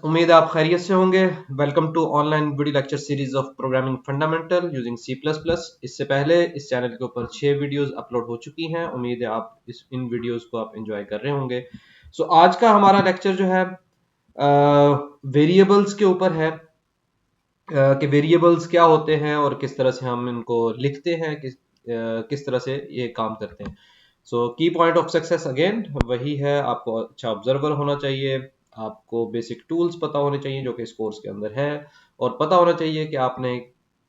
उम्मीद है आप खैरियत से होंगे। Welcome to online video lecture series of programming fundamental using C plus plus. इससे पहले इस चैनल के ऊपर 6 वीडियोस अपलोड हो चुकी हैं। उम्मीद है आप इन वीडियोस को आप एंजॉय कर रहे होंगे। आज का हमारा लेक्चर जो है वेरिएबल्स के ऊपर है कि वेरिएबल्स क्या होते हैं और किस तरह से हम इनको लिखते हैं, किस तरह से ये काम करते हैं। की पॉइंट ऑफ सक्सेस अगेन वही है, आपको अच्छा ऑब्जर्वर होना चाहिए, आपको बेसिक टूल्स पता होने चाहिए जो कि इस कोर्स के अंदर है, और पता होना चाहिए कि आपने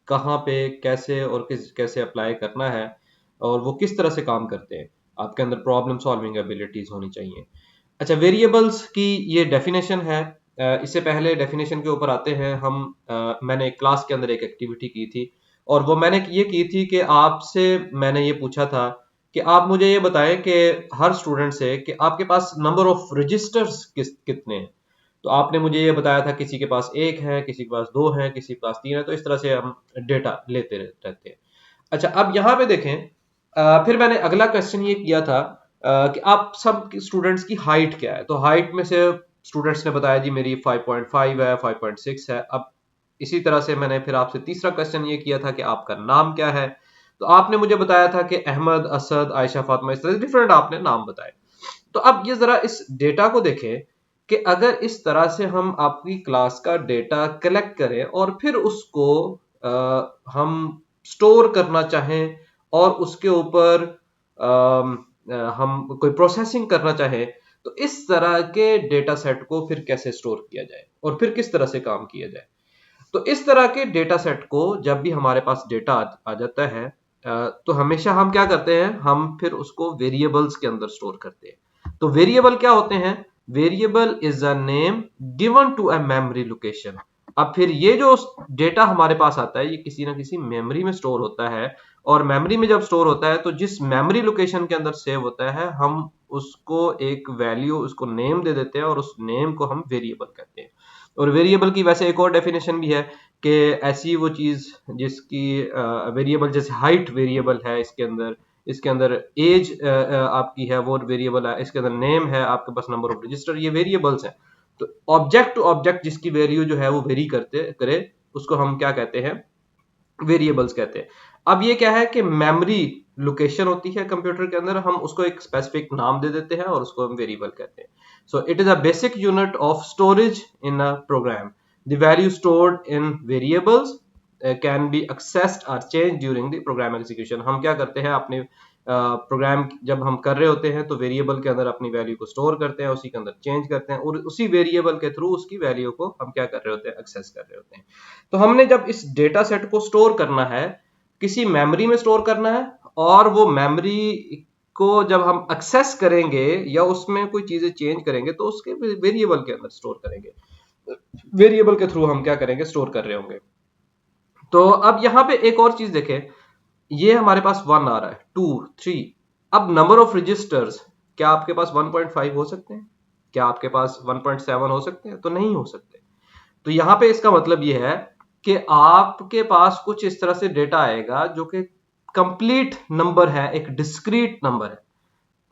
कहाँ पे कैसे और कैसे अप्लाई करना है और वो किस तरह से काम करते हैं। आपके अंदर प्रॉब्लम सॉल्विंग एबिलिटीज होनी चाहिए। अच्छा, वेरिएबल्स की ये डेफिनेशन है। इससे पहले डेफिनेशन के ऊपर आते हैं हम। मैंने एक क्लास के अंदर एक एक्टिविटी की थी और वो मैंने ये की थी कि आपसे मैंने ये पूछा था कि आप मुझे ये बताएं कि हर स्टूडेंट से कि आपके पास नंबर ऑफ रजिस्टर्स कितने हैं। तो आपने मुझे ये बताया था किसी के पास एक है, किसी के पास दो है, किसी के पास तीन है। तो इस तरह से हम डेटा लेते रहते हैं। अच्छा, अब यहाँ पे देखें, फिर मैंने अगला क्वेश्चन ये किया था कि आप सब स्टूडेंट्स की हाइट क्या है। तो हाइट में से स्टूडेंट्स ने बताया जी मेरी 5.5 है, 5.6 है। अब इसी तरह से मैंने फिर आपसे तीसरा क्वेश्चन ये किया था कि आपका नाम क्या है। तो आपने मुझे बताया था कि अहमद, असद, आयशा, फातिमा, इस तरह से डिफरेंट आपने नाम बताए। तो अब ये जरा इस डेटा को देखें कि अगर इस तरह से हम आपकी क्लास का डेटा कलेक्ट करें और फिर उसको हम स्टोर करना चाहें और उसके ऊपर हम कोई प्रोसेसिंग करना चाहें, तो इस तरह के डेटा सेट को फिर कैसे स्टोर किया जाए और फिर किस तरह से काम किया जाए। तो इस तरह के डेटा सेट को जब भी हमारे पास डेटा आ जाता है, तो हमेशा हम क्या करते हैं, हम फिर उसको वेरिएबल्स के अंदर स्टोर करते हैं। तो वेरिएबल क्या होते हैं? Variable is a name given to a memory location. अब फिर ये जो डेटा हमारे पास आता है ये किसी ना किसी मेमोरी में स्टोर होता है, और मेमोरी में जब स्टोर होता है तो जिस मेमोरी लोकेशन के अंदर सेव होता है हम उसको एक वैल्यू, उसको नेम दे देते हैं और उस नेम को हम वेरिएबल कहते हैं। और वेरिएबल की वैसे एक और डेफिनेशन भी है कि ऐसी वो चीज जिसकी वेरिएबल, जैसे हाइट वेरिएबल है, इसके अंदर एज आपकी है वो वेरिएबल है, इसके अंदर नेम है, आपके पास नंबर ऑफ रजिस्टर, ये वेरिएबल्स हैं। तो ऑब्जेक्ट टू ऑब्जेक्ट जिसकी वैल्यू जो है वो वेरी करते करे उसको हम क्या कहते हैं? वेरिएबल्स कहते हैं। अब ये क्या है कि मेमोरी लोकेशन होती है कंप्यूटर के अंदर, हम उसको एक स्पेसिफिक नाम दे देते हैं और उसको हम वेरिएबल कहते हैं। So it is a basic unit of storage in a program. The value stored in variables can be accessed और change during the program execution. हम क्या करते हैं, अपने प्रोग्राम जब हम कर रहे होते हैं तो वेरिएबल के अंदर अपनी वैल्यू को स्टोर करते हैं, उसी के अंदर चेंज करते हैं और उसी वेरिएबल के थ्रू उसकी वैल्यू को हम क्या कर रहे होते हैं, एक्सेस कर रहे होते हैं। तो हमने जब इस डेटा सेट को स्टोर करना है, किसी मेमोरी में स्टोर करना है, और वो मेमोरी को जब हम एक्सेस करेंगे या उसमें कोई चीजें चेंज करेंगे तो उसके वेरिएबल के अंदर स्टोर करेंगे। वेरिएबल के थ्रू हम क्या करेंगे, स्टोर कर रहे होंगे। तो अब यहां पे एक और चीज देखें, ये हमारे पास 1 आ रहा है, 2, 3। अब नंबर ऑफ रजिस्टर्स, क्या आपके पास 1.5 हो सकते हैं? क्या आपके पास 1.7 हो सकते हैं? तो नहीं हो सकते। तो यहां पे इसका मतलब ये है कि आपके पास कुछ इस तरह से डेटा आएगा जो कि कंप्लीट नंबर है, एक डिस्क्रीट नंबर है।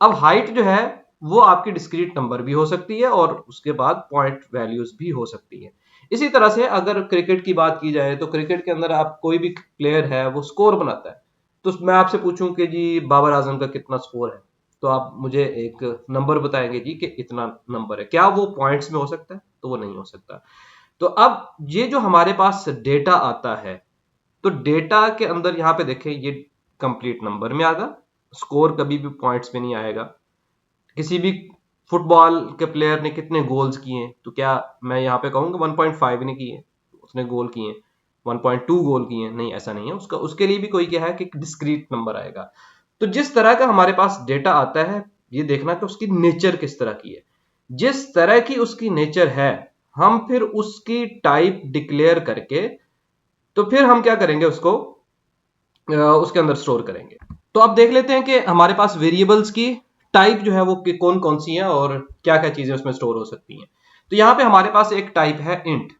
अब हाइट जो है वो आपकी डिस्क्रीट नंबर भी हो सकती है और उसके बाद पॉइंट वैल्यूज भी हो सकती है। इसी तरह से अगर क्रिकेट की बात की जाए तो क्रिकेट के अंदर आप कोई भी प्लेयर है वो स्कोर बनाता है। तो मैं आपसे पूछूं कि जी बाबर आजम का कितना स्कोर है, तो आप मुझे एक नंबर बताएंगे जी कि इतना नंबर है। क्या वो पॉइंट्स में हो सकता है? तो वो नहीं हो सकता। तो अब ये जो हमारे पास डेटा आता है, तो डेटा के अंदर यहां पे देखें ये कंप्लीट नंबर में आएगा, स्कोर कभी भी पॉइंट्स में नहीं आएगा। किसी भी फुटबॉल के प्लेयर ने कितने गोल्स किए, तो क्या मैं यहाँ पे कहूंगा 1.5 ने किए, उसने गोल किए, 1.2 गोल किए? नहीं, ऐसा नहीं है। उसका उसके लिए भी कोई क्या है कि डिस्क्रीट नंबर आएगा। तो जिस तरह का हमारे पास डेटा आता है, ये देखना कि उसकी नेचर किस तरह की है। जिस तरह की उसकी नेचर है, हम फिर उसकी टाइप डिक्लेयर करके तो फिर हम क्या करेंगे, उसको उसके अंदर स्टोर करेंगे। तो अब देख लेते हैं कि हमारे पास वेरिएबल्स की टाइप जो है वो कौन कौन सी है और क्या क्या चीजें उसमें स्टोर हो सकती हैं। तो यहाँ पे हमारे पास एक टाइप है इंट,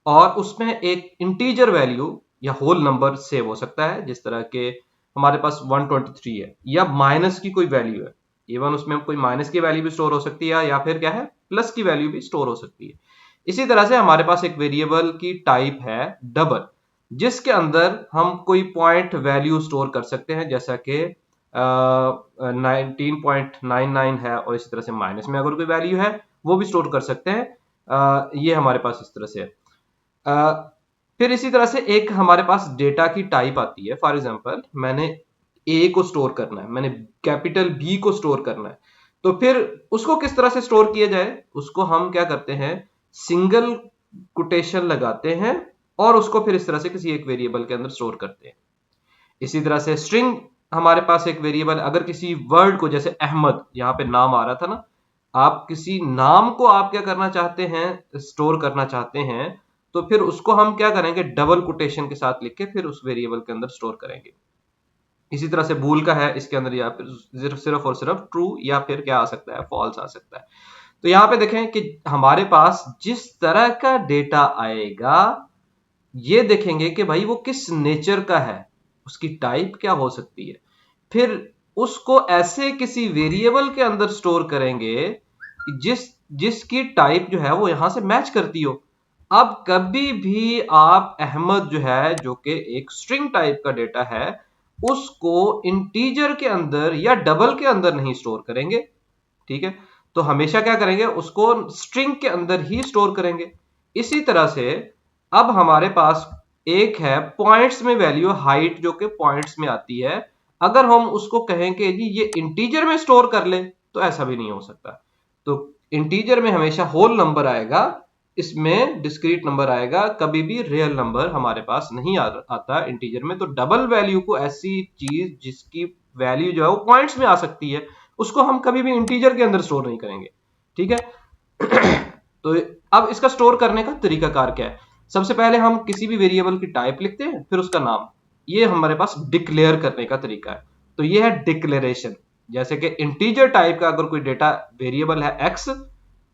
और उसमें एक इंटीजर वैल्यू या होल नंबर सेव हो सकता है, जिस तरह के हमारे पास 123 है, या माइनस की कोई वैल्यू है। इवन उसमें कोई माइनस की वैल्यू भी स्टोर हो सकती है, या फिर क्या है, प्लस की वैल्यू भी स्टोर हो सकती है। इसी तरह से हमारे पास एक वेरिएबल की टाइप है डबल, जिसके अंदर हम कोई पॉइंट वैल्यू स्टोर कर सकते हैं, जैसा कि 19.99 है, और इसी तरह से माइनस में अगर कोई वैल्यू है वो भी स्टोर कर सकते हैं। ये हमारे पास इस तरह से है। फिर इसी तरह से एक हमारे पास डेटा की टाइप आती है। फॉर एग्जांपल मैंने ए को स्टोर करना है, मैंने कैपिटल बी को स्टोर करना है, तो फिर उसको किस तरह से स्टोर किया जाए, उसको हम क्या करते हैं, सिंगल कोटेशन लगाते हैं और उसको फिर इस तरह से किसी एक वेरिएबल के अंदर स्टोर करते हैं। इसी तरह से स्ट्रिंग हमारे पास एक वेरिएबल, अगर किसी वर्ड को, जैसे अहमद, यहाँ पे नाम आ रहा था ना, आप किसी नाम को आप क्या करना चाहते हैं, स्टोर करना चाहते हैं, तो फिर उसको हम क्या करेंगे, डबल कोटेशन के साथ लिख के फिर उस वेरिएबल के अंदर स्टोर करेंगे। इसी तरह से बूल का है, इसके अंदर या फिर सिर्फ और सिर्फ ट्रू या फिर क्या आ सकता है, फॉल्स आ सकता है। तो यहाँ पे देखें कि हमारे पास जिस तरह का डेटा आएगा, ये देखेंगे कि भाई वो किस नेचर का है, उसकी टाइप क्या हो सकती है, फिर उसको ऐसे किसी वेरिएबल के अंदर स्टोर करेंगे कि जिसकी टाइप जो है वो यहां से मैच करती हो। अब कभी भी आप अहमद जो है, जो कि एक स्ट्रिंग टाइप का डेटा है, उसको इंटीजर के अंदर या डबल के अंदर नहीं स्टोर करेंगे, ठीक है। तो हमेशा क्या करेंगे, उसको स्ट्रिंग के अंदर ही स्टोर करेंगे। इसी तरह से अब हमारे पास एक है पॉइंट्स में वैल्यू, हाइट, जो कि पॉइंट्स में आती है। अगर हम उसको कहें कि जी ये इंटीजर में स्टोर कर ले, तो ऐसा भी नहीं हो सकता। तो इंटीजर में हमेशा होल नंबर आएगा, इसमें डिस्क्रीट नंबर आएगा, कभी भी रियल नंबर हमारे पास नहीं आता इंटीजर में। तो डबल वैल्यू को, ऐसी चीज जिसकी वैल्यू जो है वो पॉइंट्स में आ सकती है, उसको हम कभी भी इंटीजर के अंदर स्टोर नहीं करेंगे, ठीक है। तो अब इसका स्टोर करने का तरीकाकार क्या है, सबसे पहले हम किसी भी वेरिएबल की टाइप लिखते हैं, फिर उसका नाम, ये हमारे पास डिक्लेयर करने का तरीका है। तो ये है डिक्लेरेशन। जैसे कि इंटीजर टाइप का अगर कोई डेटा वेरिएबल है एक्स,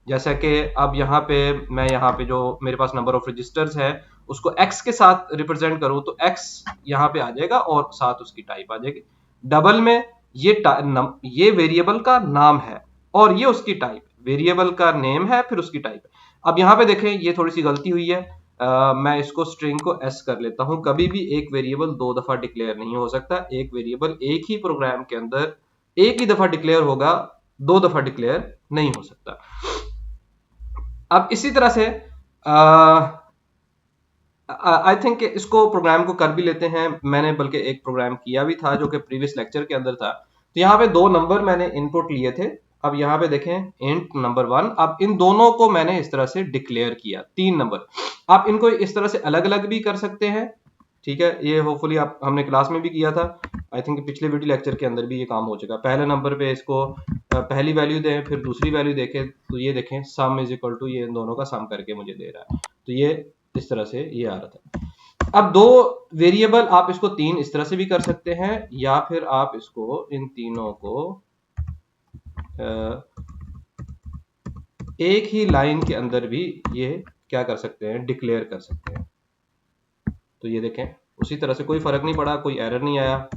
जैसा कि अब यहाँ पे मैं यहाँ पे जो मेरे पास नंबर ऑफ रजिस्टर्स है उसको एक्स के साथ रिप्रेजेंट करूं, तो एक्स यहाँ पे आ जाएगा और साथ उसकी टाइप आ जाएगी। डबल में ये वेरिएबल का नाम है और ये उसकी टाइप, वेरिएबल का नेम है फिर उसकी टाइप। अब यहाँ पे देखें ये थोड़ी सी गलती हुई है, मैं इसको स्ट्रिंग को एस कर लेता हूं। कभी भी एक वेरिएबल दो दफा डिक्लेयर नहीं हो सकता, एक वेरिएबल एक ही प्रोग्राम के अंदर एक ही दफा डिक्लेयर होगा, दो दफा डिक्लेयर नहीं हो सकता। अब इसी तरह से आई थिंक इसको प्रोग्राम को कर भी लेते हैं, मैंने बल्कि एक प्रोग्राम किया भी था जो कि प्रीवियस लेक्चर के अंदर था। तो यहाँ पे दो नंबर मैंने इनपुट लिए थे। अब यहाँ पे देखें इंट नंबर 1, अब इन दोनों को मैंने इस तरह से डिक्लेयर किया, 3 नंबर। आप इनको इस तरह से अलग अलग भी कर सकते हैं, ठीक है। ये होपफुली आप हमने क्लास में भी किया था, आई थिंक पिछले वीडियो लेक्चर के अंदर भी ये काम हो चुका। पहले नंबर पे इसको पहली वैल्यू दें, फिर दूसरी वैल्यू देखें, तो ये देखें सम इज इक्वल टू, ये इन दोनों का सम करके मुझे दे रहा है। तो ये इस तरह से ये आ रहा था। अब दो वेरिएबल, आप इसको 3 इस तरह से भी कर सकते हैं, या फिर आप इसको इन तीनों को एक ही लाइन के अंदर भी ये क्या कर सकते हैं, डिक्लेयर कर सकते हैं। तो ये देखें उसी तरह से, कोई फर्क नहीं पड़ा, कोई एरर नहीं आया,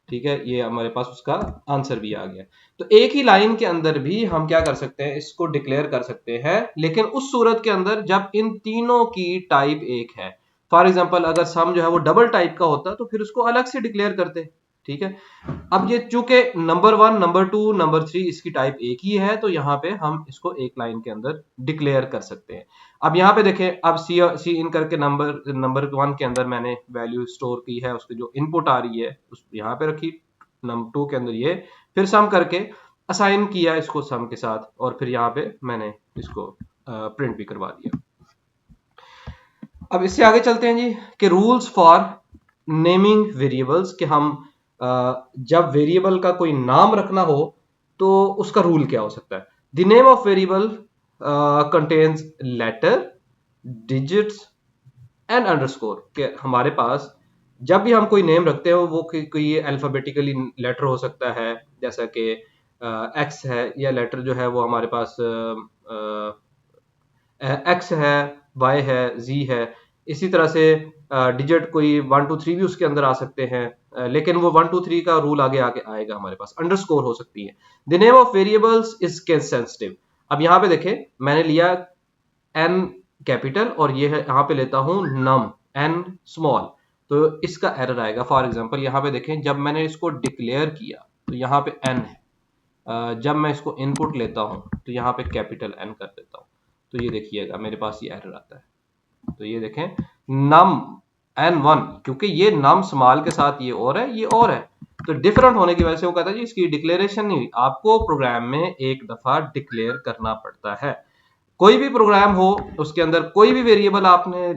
ठीक है। ये हमारे पास उसका आंसर भी आ गया। तो एक ही लाइन के अंदर भी हम क्या कर सकते हैं, इसको डिक्लेयर कर सकते हैं, लेकिन उस सूरत के अंदर जब इन तीनों की टाइप एक है। फॉर एग्जांपल अगर सम जो है वो डबल टाइप का होता तो फिर उसको अलग से डिक्लेयर करते, ठीक है। अब ये चूंकि नंबर 1, नंबर 2, नंबर 3 इसकी टाइप एक ही है, तो यहाँ पे हम इसको एक लाइन के अंदर डिक्लेयर कर सकते हैं। अब यहाँ पे देखें, अब सी इन करके नंबर 1 के अंदर मैंने वैल्यू स्टोर की है, उसकी जो इनपुट आ रही है उस यहाँ पे रखी, नंबर 2 के अंदर ये, फिर सम करके असाइन किया इसको सम के साथ, और फिर यहाँ पे मैंने इसको प्रिंट भी करवा दिया। अब इससे आगे चलते हैं जी कि रूल्स फॉर नेमिंग वेरिएबल्स, कि हम जब वेरिएबल का कोई नाम रखना हो तो उसका रूल क्या हो सकता है। The name of variable contains letter, digits and underscore, के हमारे पास जब भी हम कोई नेम रखते हो वो कोई अल्फाबेटिकली लेटर हो सकता है, जैसा कि एक्स है, या लेटर जो है वो हमारे पास एक्स है, वाई है, जी है। इसी तरह से डिजिट कोई 1 2 3 भी उसके अंदर आ सकते हैं, लेकिन वो 1 2 3 का रूल आगे आगे आएगा हमारे पास। अंडरस्कोर हो सकती है। The name of variables is case sensitive. अब यहाँ पे देखें मैंने लिया एन कैपिटल और ये है यहाँ पे लेता हूँ नम एन स्मॉल, तो इसका एरर आएगा। फॉर एग्जांपल यहाँ पे देखें, जब मैंने इसको डिक्लेयर किया तो यहाँ पे एन है, जब मैं इसको इनपुट लेता हूँ तो यहाँ पे कैपिटल एन कर देता हूँ, तो ये देखिएगा मेरे पास ये एरर आता है। तो ये देखें नम n1, क्योंकि ये नम स्मॉल के साथ ये और है, ये और है, तो डिफरेंट होने की वजह से वो कहता है जी इसकी डिक्लेरेशन नहीं हुई। आपको प्रोग्राम में एक दफा डिक्लेयर करना पड़ता है। कोई भी प्रोग्राम हो उसके अंदर कोई भी वेरिएबल आपने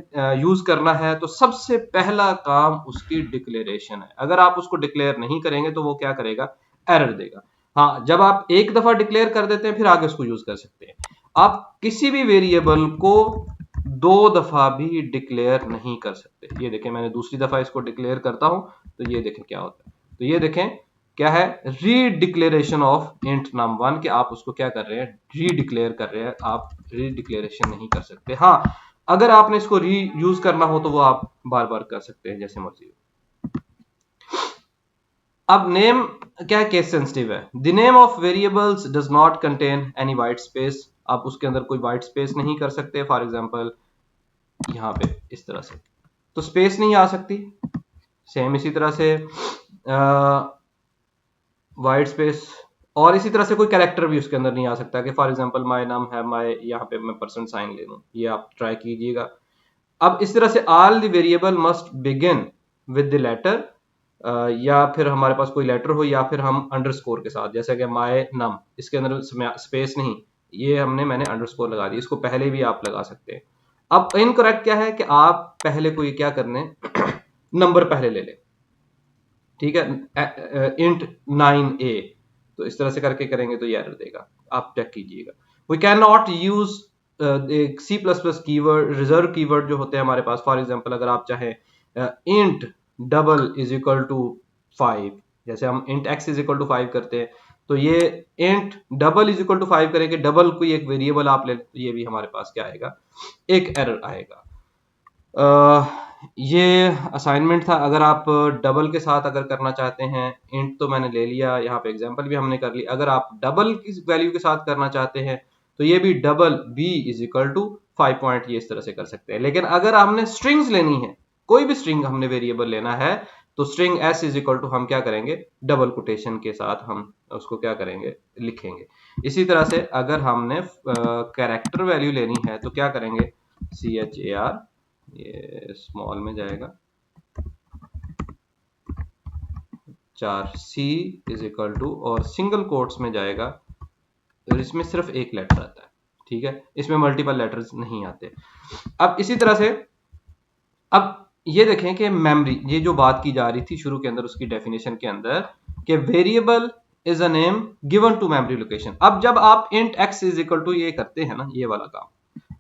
यूज करना है तो सबसे पहला काम उसकी डिक्लेरेशन है। अगर आप उसको डिक्लेयर नहीं करेंगे तो वो क्या करेगा, एरर देगा। हाँ, जब आप एक दफा डिक्लेयर कर देते हैं फिर आगे उसको यूज कर सकते हैं। आप किसी भी वेरिएबल को दो दफा भी डिक्लेयर नहीं कर सकते। ये देखें मैंने दूसरी दफा इसको डिक्लेयर करता हूं तो ये देखें क्या होता है। तो ये देखें क्या है, रीडिक्लेरेशन ऑफ इंट num1, कि आप उसको क्या कर रहे हैं, रीडिक्लेयर कर रहे हैं, आप रीडिक्लेरेशन नहीं कर सकते। हाँ, अगर आपने इसको री यूज करना हो तो वो आप बार बार कर सकते हैं जैसे मर्जी। अब नेम क्या है, केस सेंसिटिव है। The name of variables does not contain any white space, आप उसके अंदर कोई वाइट स्पेस नहीं कर सकते। फॉर एग्जांपल यहाँ पे इस तरह से तो स्पेस नहीं आ सकती। सेम इसी तरह से वाइट स्पेस, और इसी तरह से कोई कैरेक्टर भी उसके अंदर नहीं आ सकता कि फॉर एग्जांपल माय नाम है माय, यहाँ पे मैं परसेंट साइन ले लूं, ये आप ट्राई कीजिएगा। अब इस तरह से all the variable must begin with the letter, या फिर हमारे पास कोई लेटर हो या फिर हम अंडरस्कोर के साथ, जैसे कि माय नम, इसके अंदर स्पेस नहीं, ये मैंने अंडरस्कोर लगा दी, इसको पहले भी आप लगा सकते हैं। अब इनकरेक्ट क्या है कि आप पहले को ये क्या करने नंबर पहले ले ले, ठीक है, इंट 9a, तो इस तरह से करके करेंगे तो ये एरर देगा, आप चेक कीजिएगा। We can not use C plus plus keyword, reserve keyword जो होते हैं हमारे पास। फॉर एग्जांपल अगर आप चाहें int double is equal to 5, जैसे हम int x is equal to 5 करते हैं, तो ये int double is equal to 5 करेंगे, डबल कोई एक वेरिएबल आप ले, तो ये भी हमारे पास क्या आएगा, एक एरर आएगा। ये असाइनमेंट था। अगर आप डबल के साथ अगर करना चाहते हैं, इंट तो मैंने ले लिया, यहाँ पे एग्जांपल भी हमने कर ली। अगर आप डबल की वैल्यू के साथ करना चाहते हैं तो ये भी double b is equal to 5 point, ये इस तरह से कर सकते हैं। लेकिन अगर हमने स्ट्रिंग्स लेनी है, कोई भी स्ट्रिंग हमने वेरिएबल लेना है, तो string s is equal to हम क्या करेंगे, डबल कोटेशन के साथ हम उसको क्या करेंगे, लिखेंगे। इसी तरह से अगर हमने कैरेक्टर वैल्यू लेनी है तो क्या करेंगे, char, ये स्मॉल में जाएगा, 4c इज इक्वल टू, और सिंगल कोट्स में जाएगा, और इसमें सिर्फ एक लेटर आता है, ठीक है, इसमें मल्टीपल लेटर्स नहीं आते। अब इसी तरह से अब ये देखें कि मेमोरी, ये जो बात की जा रही थी शुरू के अंदर उसकी डेफिनेशन के अंदर, कि variable is a name given to memory location. अब जब आप int x is equal to ये करते हैं ना, ये वाला काम,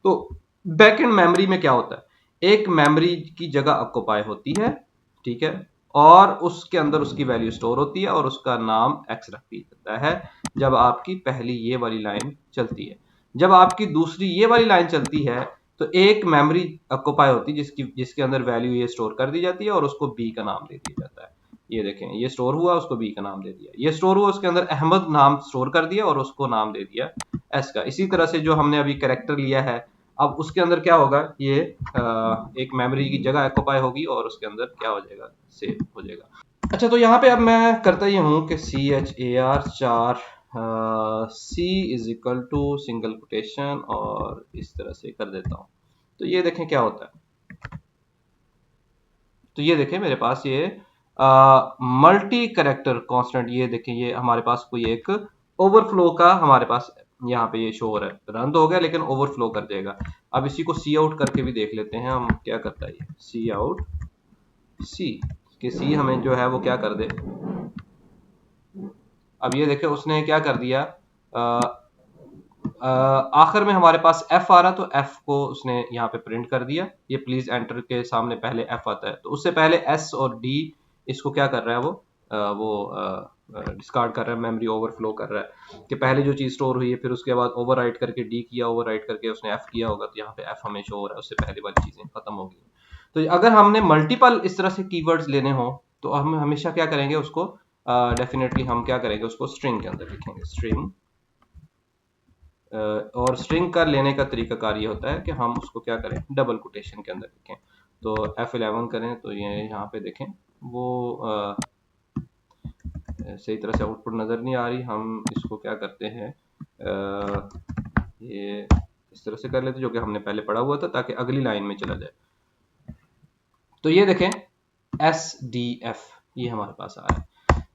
तो बैक एंड मेमोरी में क्या होता है, एक मेमोरी की जगह ऑक्युपाई होती है, ठीक है, और उसके अंदर उसकी वैल्यू स्टोर होती है और उसका नाम x रख दिया जाता है जब आपकी पहली ये वाली लाइन चलती है। जब आपकी दूसरी ये वाली लाइन चलती है तो एक मेमोरी ऑक्युपाई होती है जिसके अंदर वैल्यू ये स्टोर कर दी जाती है और उसको b का नाम दे दिया जाता है। ये देखें, ये स्टोर हुआ, उसको b का नाम दे दिया, ये स्टोर हुआ, उसके अंदर अहमद नाम स्टोर कर दिया और उसको नाम दे दिया s का। इसी तरह से जो हमने अभी कैरेक्टर लिया है, अब उसके अंदर क्या होगा, ये एक मेमोरी की जगह ऑक्युपाई होगी और उसके अंदर क्या हो जाएगा, सेव हो जाएगा। अच्छा, तो यहाँ पे अब मैं करता ये हूँ कि char 4 c is equal to single quotation और इस तरह से कर देता हूँ, तो ये देखें क्या होता है। तो ये देखें मेरे पास ये मल्टी कैरेक्टर कांस्टेंट, ये देखें ये हमारे पास कोई एक ओवरफ्लो का हमारे पास यहाँ पे ये शो हो रहा है, रन तो हो गया लेकिन ओवरफ्लो कर देगा। अब इसी को सी आउट करके भी देख लेते हैं हम क्या करता है, ये सी आउट सी, कि सी हमें जो है वो क्या कर दे। अब ये देखें उसने क्या कर दिया, आखिर में हमारे पास f आ रहा, तो f को उसने यहाँ पे प्रिंट कर दिया। ये प्लीज एंटर के सामने पहले f आता है, तो उससे पहले s और d इसको क्या कर रहा है, वो डिस्कार्ड कर रहा है, मेमोरी ओवरफ्लो कर रहा है कि पहले जो चीज स्टोर हुई है फिर उसके बाद ओवरराइट करके d किया, ओवरराइट करके उसने f किया होगा, तो यहाँ पे f हमें शो हो रहा है, उससे पहले वाली चीजें खत्म हो गई। तो अगर हमने मल्टीपल इस तरह से कीवर्ड्स लेने हो तो हम हमेशा क्या करेंगे, उसको डेफिनेटली हम क्या करेंगे, उसको स्ट्रिंग के अंदर लिखेंगे, स्ट्रिंग और स्ट्रिंग का लेने का तरीकाकार ये होता है कि हम उसको क्या करें, डबल कोटेशन के अंदर लिखें। तो F11 करें तो ये यहाँ पे देखें वो सही तरह से आउटपुट नज़र नहीं आ रही। हम इसको क्या करते हैं, ये इस तरह से कर लेते जो कि हमने पहले पढ़ा हुआ था, ताकि अगली लाइन में चला जाए। तो ये देखें SDF ये हमारे पास आ रहा है।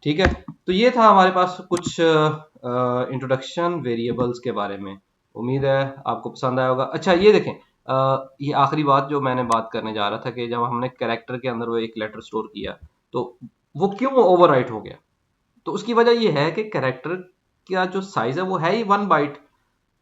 ठीक है, तो ये था हमारे पास कुछ इंट्रोडक्शन वेरिएबल्स के बारे में। उम्मीद है आपको पसंद आया होगा। अच्छा ये देखें, ये आखिरी बात जो मैंने बात करने जा रहा था कि जब हमने कैरेक्टर के अंदर वो एक लेटर स्टोर किया तो वो क्यों ओवरराइट हो गया। तो उसकी वजह ये है कि कैरेक्टर का जो साइज है वो है ही 1 बाइट।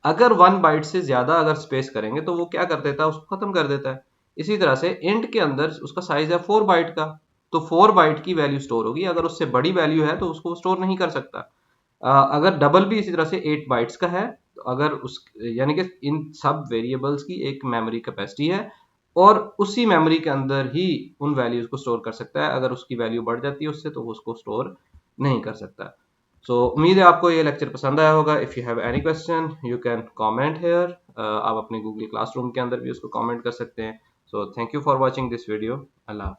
अगर 1 बाइट से ज्यादा अगर स्पेस करेंगे तो वो क्या कर देता है, उसको खत्म कर देता है। इसी तरह से इंट के अंदर उसका साइज है 4 बाइट का, तो 4 बाइट की वैल्यू स्टोर होगी। अगर उससे बड़ी वैल्यू है तो उसको स्टोर नहीं कर सकता। अगर डबल भी इसी तरह से 8 बाइट्स का है, तो अगर उस यानी कि इन सब वेरिएबल्स की एक मेमोरी कैपेसिटी है और उसी मेमोरी के अंदर ही उन वैल्यूज को स्टोर कर सकता है। अगर उसकी वैल्यू बढ़ जाती है उससे तो वो उसको स्टोर नहीं कर सकता। सो उम्मीद है आपको ये लेक्चर पसंद आया होगा। If you have any question you can comment here. आप अपने गूगल क्लासरूम के अंदर भी उसको कमेंट कर सकते हैं। So thank you for watching this video. Allah.